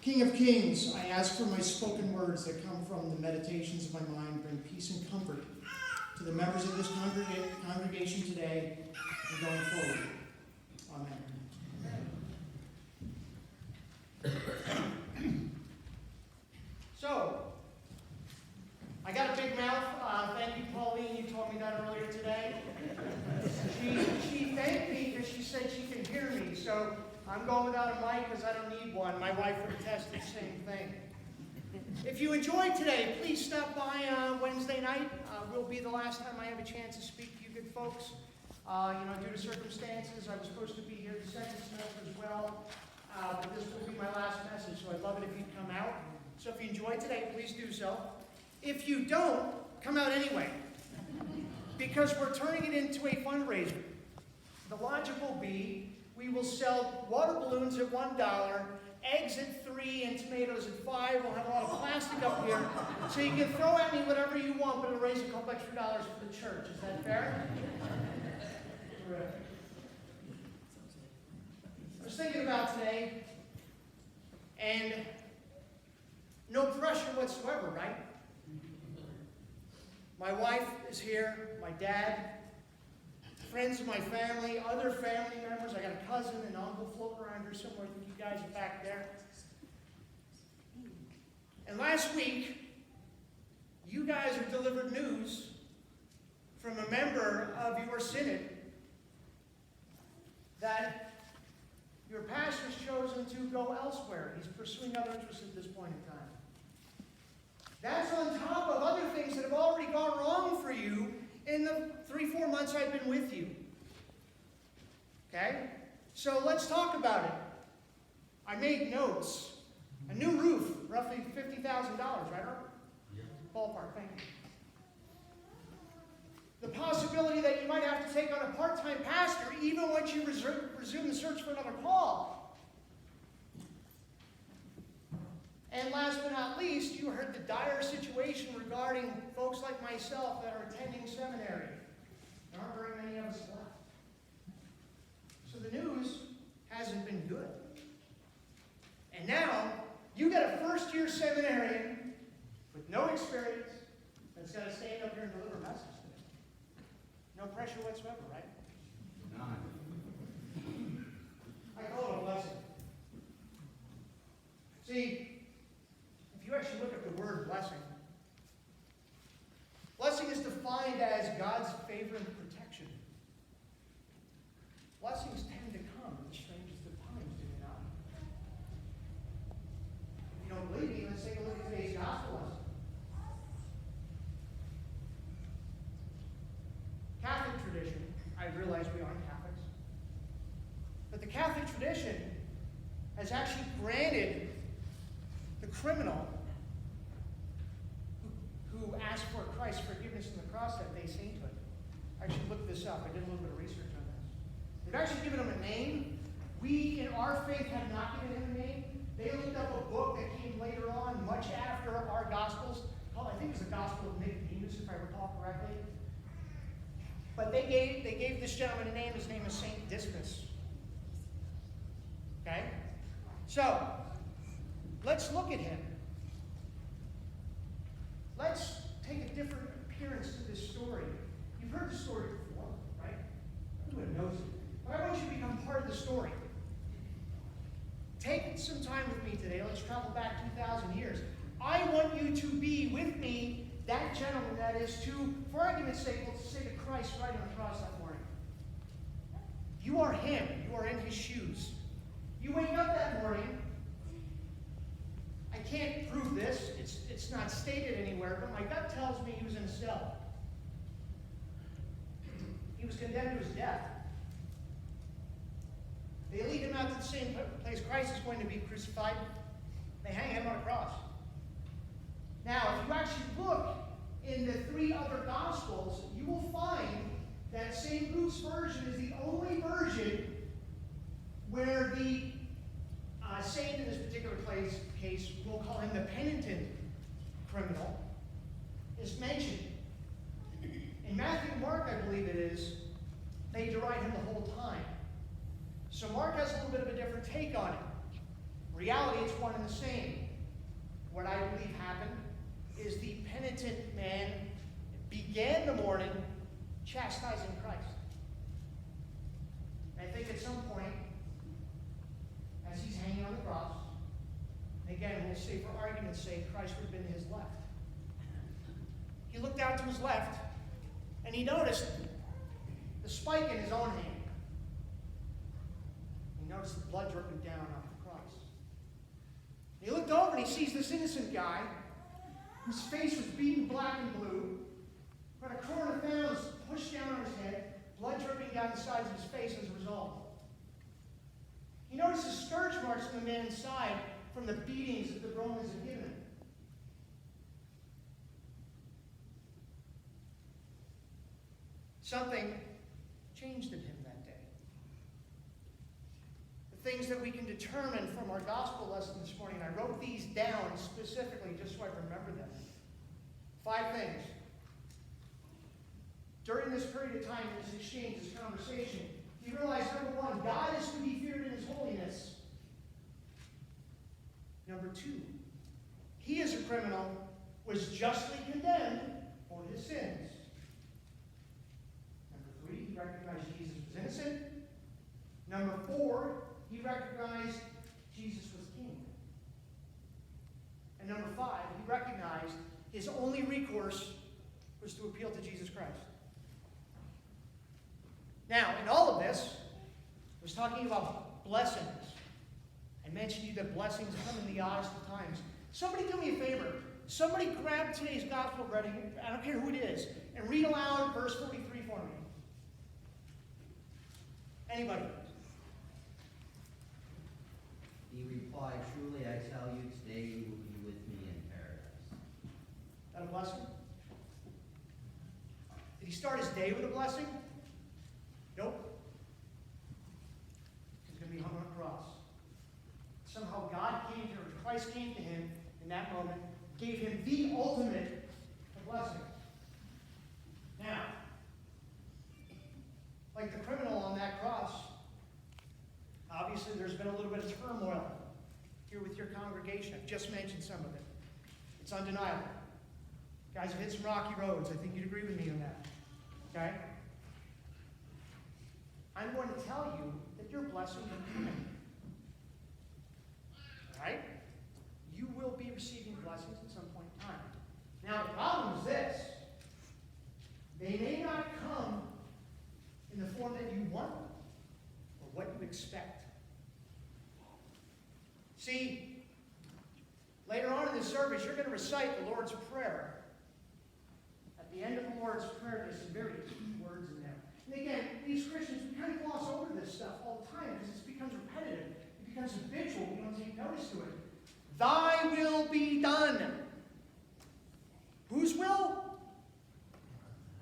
King of Kings, I ask for my spoken words that come from the meditations of my mind bring peace and comfort to the members of this congregation today and going forward. Amen. So, I got a big mouth. Thank you, Pauline. You told me that earlier today. She thanked me because she said she can hear me. So I'm going without a mic because I don't need one. My wife would attest the same thing. If you enjoyed today, please stop by Wednesday night. Will be the last time I have a chance to speak to you good folks. Due to circumstances, I was supposed to be here the second semester as well. But this will be my last message, so I'd love it if you'd come out. So if you enjoyed today, please do so. If you don't, come out anyway. Because we're turning it into a fundraiser. The logic will be, we will sell water balloons at $1, eggs at $3, and tomatoes at $5. We'll have a lot of plastic up here. So you can throw at me whatever you want, but it'll raise a couple extra dollars for the church. Is that fair? I was thinking about today, and no pressure whatsoever, right? My wife is here, my dad, friends of my family, other family members. I got a cousin and uncle floating around here somewhere. I think you guys are back there. And last week, you guys were delivered news from a member of your synod that your pastor's chosen to go elsewhere. He's pursuing other interests at this point in time. That's on top of other things that have already gone wrong for you in the 3-4 months I've been with you. Okay? So let's talk about it. I made notes. A new roof, roughly $50,000, right, Art? Yeah. Ballpark, thank you. The possibility that you might have to take on a part-time pastor even once you resume the search for another call. And last but not least, you heard the dire situation regarding folks like myself that are attending seminary. There aren't very many of us left. So the news hasn't been good. And now, you got a first-year seminarian with no experience that's got to stand up here and deliver a message today. No pressure whatsoever, right? None. I call it a blessing. See, if you actually look at the word blessing, blessing is defined as God's favor and protection. Blessings tend to come in the strangest of times, do they not? If you don't believe me, let's take a look at today's gospel lesson. Catholic tradition, I realize we aren't Catholics, but the Catholic tradition has actually granted the criminal who asked for Christ's forgiveness on the cross that day sainthood. I actually looked this up. I did a little bit of research on this. They've actually given him a name. We, in our faith, have not given him a name. They looked up a book that came later on, much after our Gospels. I think it was the Gospel of Nicodemus, if I recall correctly. But they gave this gentleman a name. His name is Saint Dismas. Okay? So, let's look at him. Let's take a different appearance to this story. You've heard the story before, right? Everyone knows it. But I want you to become part of the story. Take some time with me today. Let's travel back 2,000 years. I want you to be with me, that gentleman that is to, for argument's sake, let's say to Christ riding on the cross that morning. You are him. You are in his shoes. You wake up that morning. I can't prove this. It's not stated anywhere, but my gut tells me he was in a cell. He was condemned to his death. They lead him out to the same place Christ is going to be crucified. They hang him on a cross. Now, if you actually look in the 3 other Gospels, you will find that St. Luke's version is the only version where the saint in this particular case, we'll call him the penitent criminal, is mentioned. In Matthew and Mark, I believe it is, they deride him the whole time. So Mark has a little bit of a different take on it. In reality, it's one and the same. What I believe happened is the penitent man began the morning chastising Christ. I think at some point, as he's hanging on the cross, and again, we'll say for argument's sake, Christ would have been to his left. He looked out to his left, and he noticed the spike in his own hand. He noticed the blood dripping down off the cross. And he looked over and he sees this innocent guy whose face was beaten black and blue, who had a crown of thorns pushed down on his head, blood dripping down the sides of his face as a result. He noticed the scourge marks on the man's side from the beatings that the Romans had given him. Something changed in him that day. The things that we can determine from our gospel lesson this morning, I wrote these down specifically just so I remember them. 5 things. During this period of time, in this exchange, this conversation, he realized, number 1, God is to be feared in his holiness. Number 2, he as a criminal was justly condemned for his sins. Number 3, he recognized Jesus was innocent. Number 4, he recognized Jesus was king. And number 5, he recognized his only recourse was to appeal to Jesus Christ. Now, in all of this, I was talking about blessings. I mentioned to you that blessings come in the oddest of times. Somebody do me a favor. Somebody grab today's gospel reading, I don't care who it is, and read aloud verse 43 for me. Anybody? He replied, "Truly I tell you, today you will be with me in paradise." Is that a blessing? Did he start his day with a blessing? Nope. He's going to be hung on a cross. Somehow God came to him, Christ came to him in that moment, gave him the ultimate blessing. Now, like the criminal on that cross, obviously there's been a little bit of turmoil here with your congregation. I've just mentioned some of it. It's undeniable. Guys have hit some rocky roads. I think you'd agree with me on that. Okay? I'm going to tell you that your blessings are coming. Right? You will be receiving blessings at some point in time. Now, the problem is this. They may not come in the form that you want or what you expect. See, later on in this service, you're going to recite the Lord's Prayer. At the end of the Lord's Prayer, there's some very key words in there. And again, these Christians, we kind of gloss over this stuff all the time because it becomes repetitive. It becomes habitual. We don't take notice to it. Thy will be done. Whose will?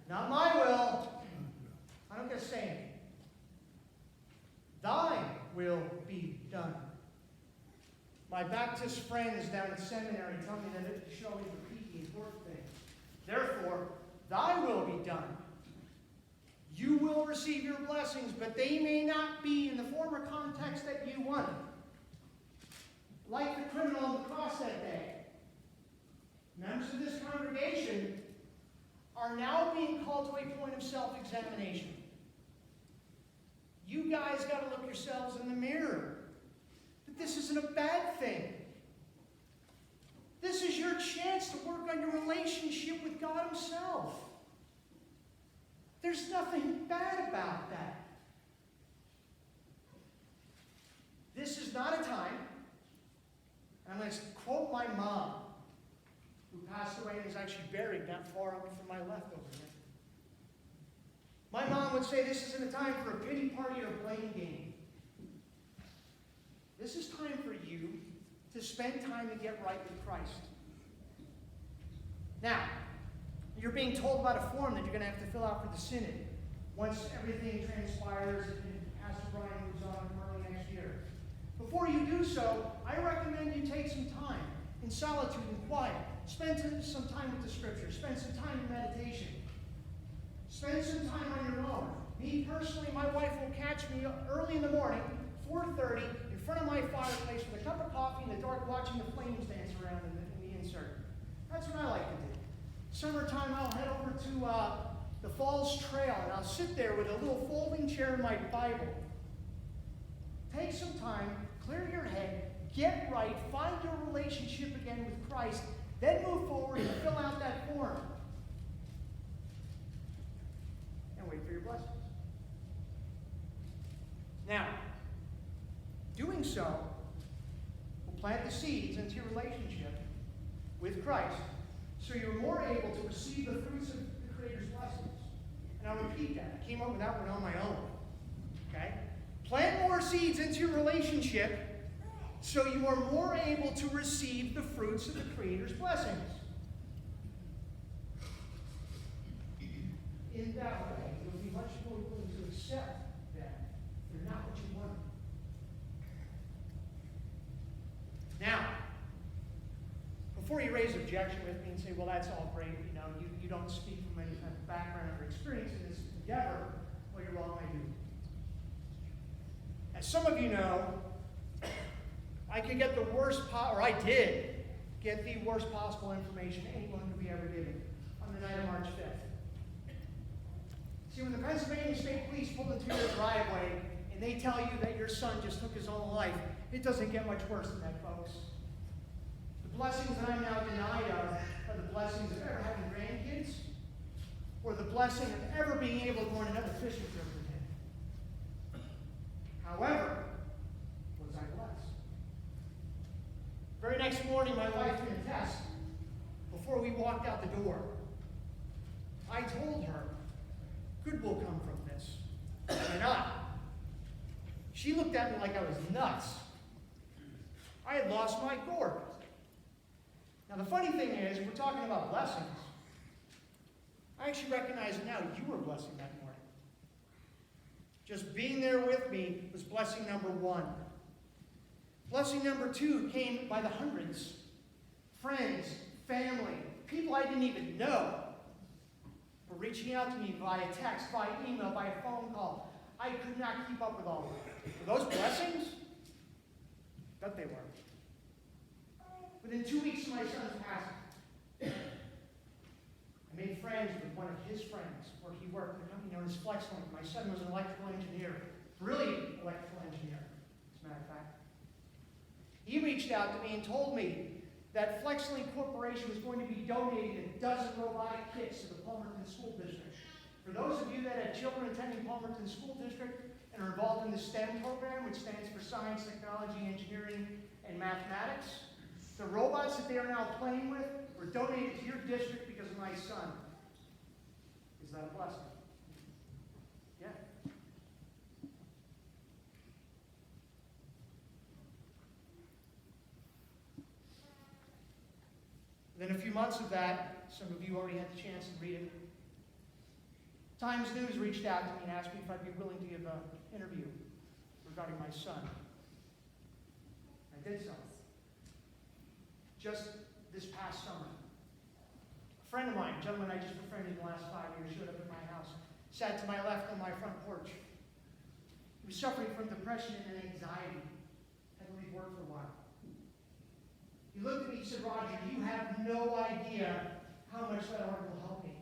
Not my will. I don't get a saying. Thy will be done. My Baptist friends down at seminary tell me that it should always repeat the important things. Therefore, thy will be done. You will receive your blessings, but they may not be in the form or context that you want. Like the criminal on the cross that day. Members of this congregation are now being called to a point of self-examination. You guys got to look yourselves in the mirror. But this isn't a bad thing. This is your chance to work on your relationship with God himself. There's nothing bad about that. This is not a time, and I'm going to quote my mom, who passed away and is actually buried not far up from my left over here. My mom would say this isn't a time for a pity party or blame game. This is time for you to spend time to get right with Christ. Now, you're being told about a form that you're going to have to fill out for the synod once everything transpires and Pastor Brian moves on early next year. Before you do so, I recommend you take some time in solitude and quiet. Spend some time with the Scripture. Spend some time in meditation. Spend some time on your own. Me personally, my wife will catch me early in the morning, 4:30, in front of my fireplace with a cup of coffee park watching the flames dance around in the insert. That's what I like to do. Summertime, I'll head over to the Falls Trail, and I'll sit there with a little folding chair and my Bible. Take some time, clear your head, get right, find your relationship again with Christ, then move forward and fill out that form. And wait for your blessings. Now, doing so will plant the seeds into your relationship with Christ so you're more able to receive the fruits of the Creator's blessings. And I'll repeat that. I came up with that one on my own. Okay? Plant more seeds into your relationship so you are more able to receive the fruits of the Creator's blessings. In that way, you'll be much more willing to accept that they're not what you want. Now, before you raise objection with me and say, well, that's all great, you don't speak from any kind of background or experience in this endeavor, well, you're wrong, I do. As some of you know, I could get the worst, or I did get the worst possible information anyone could be ever given on the night of March 5th. See, when the Pennsylvania State Police pull into your driveway and they tell you that your son just took his own life, it doesn't get much worse than that, folks. The blessings that I'm now denied of are the blessings of ever having grandkids or the blessing of ever being able to go on another fishing trip with him. However, was I blessed? Very next morning, my wife can attest, before we walked out the door, I told her, good will come from this. Why not? She looked at me like I was nuts. I had lost my gourd. Now, the funny thing is, we're talking about blessings. I actually recognize it now. You were a blessing that morning. Just being there with me was blessing number one. Blessing number two came by the hundreds. Friends, family, people I didn't even know were reaching out to me via text, via email, by a phone call. I could not keep up with all of them. Were those blessings? Bet they were. Within 2 weeks of my son's passing, I made friends with one of his friends where he worked at a company known as FlexLink. My son was an electrical engineer, brilliant electrical engineer, as a matter of fact. He reached out to me and told me that FlexLink Corporation was going to be donating a dozen robotic kits to the Palmerton School District. For those of you that have children attending Palmerton School District and are involved in the STEM program, which stands for Science, Technology, Engineering, and Mathematics, the robots that they are now playing with were donated to your district because of my son. Is that a blessing? Yeah. Within a few months of that, some of you already had the chance to read it, Times News reached out to me and asked me if I'd be willing to give an interview regarding my son. I did so. Just this past summer, a friend of mine, a gentleman I just befriended in the last 5 years, showed up at my house, sat to my left on my front porch. He was suffering from depression and anxiety. Had to leave work for a while. He looked at me and said, Roger, you have no idea how much that article helped me.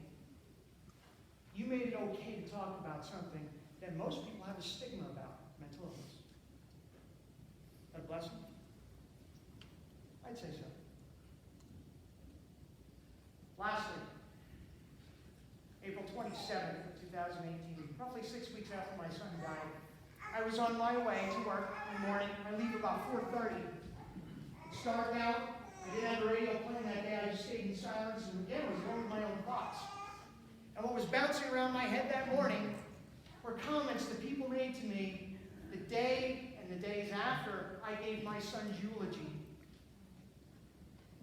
You made it okay to talk about something that most people have a stigma about, mental illness. Is that a blessing? I'd say so. Lastly, April 27th of 2018, roughly 6 weeks after my son died, I was on my way to work in the morning. I leave about 4:30. Starting out, I didn't have the radio playing that day. I just stayed in silence and again was going with my own thoughts. And what was bouncing around my head that morning were comments that people made to me the day and the days after I gave my son's eulogy.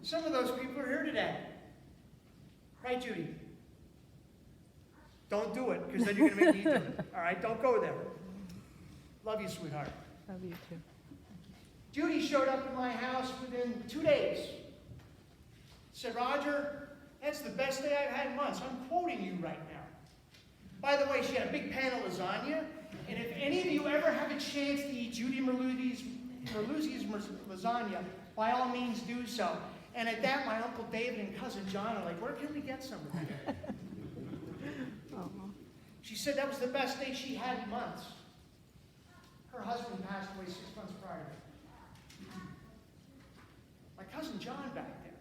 Some of those people are here today. Right, Judy? Don't do it, because then you're going to make me do it. All right, don't go there. Love you, sweetheart. Love you too. Judy showed up at my house within 2 days. Said, Roger, that's the best day I've had in months. I'm quoting you right now. By the way, she had a big pan of lasagna, and if any of you ever have a chance to eat Judy Merludi's or Lucy's lasagna, by all means do so. And at that, my Uncle David and Cousin John are like, where can we get some of that? She said that was the best day she had in months. Her husband passed away 6 months prior. My Cousin John back there.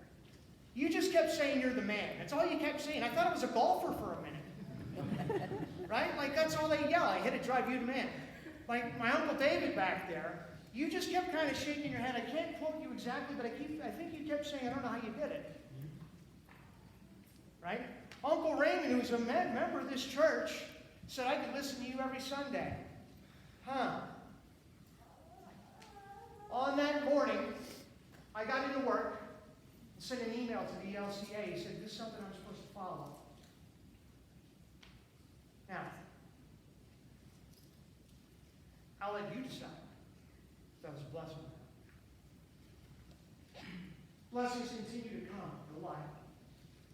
You just kept saying you're the man. That's all you kept saying. I thought it was a golfer for a minute. Right? Like, that's all they yell. I hit it, drive you to man. Like, my Uncle David back there, you just kept kind of shaking your head. I can't quote you exactly, but I think you kept saying, I don't know how you did it. Right? Uncle Raymond, who's a member of this church, said I could listen to you every Sunday. Huh. On that morning, I got into work and sent an email to the LCA. He said, this is something I'm supposed to follow. Now, I'll let you decide if that was a blessing. Blessings continue to come in the life.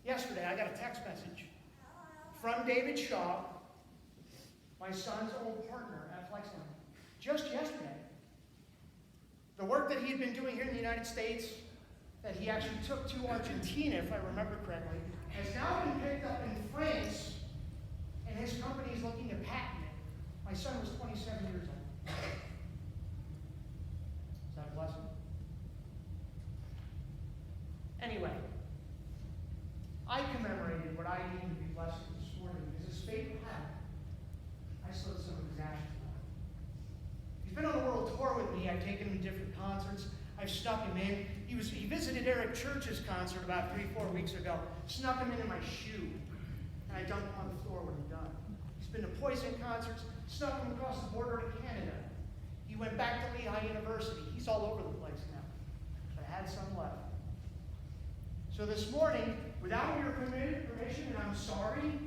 Yesterday, I got a text message from David Shaw, my son's old partner at Flexline, just yesterday. The work that he had been doing here in the United States, that he actually took to Argentina, if I remember correctly, has now been picked up in France, and his company is looking to patent it. My son was 27 years old. Is that a blessing? Anyway, I commemorated what I deem to be blessed this morning because his fate would have it. I slid some of his ashes on. He's been on a world tour with me. I've taken him to different concerts. I've snuck him in. He visited Eric Church's concert about 3-4 weeks ago. Snuck him into my shoe. And I dumped him on the floor when I'm done. He's been to Poison concerts. Snuck him across the border to Canada. He went back to Lehigh University. He's all over the place now. But I had some left. So this morning, without your permission, and I'm sorry,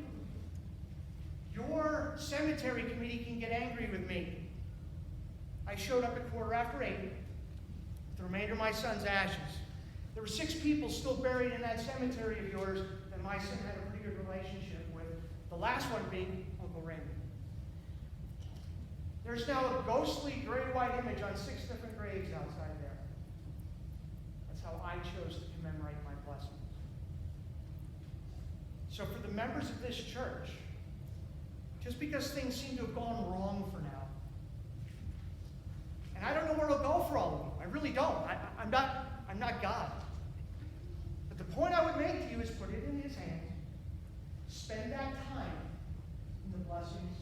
your cemetery committee can get angry with me. I showed up at 8:15 with the remainder of my son's ashes. There were 6 people still buried in that cemetery of yours that my son had a pretty good relationship with, the last one being Uncle Raymond. There's now a ghostly gray-white image on 6 different graves outside there. That's how I chose to commemorate my blessings. So for the members of this church, just because things seem to have gone wrong for now, and I don't know where it'll go for all of you. I really don't. I'm not God. But the point I would make to you is put it in his hands. Spend that time in the blessings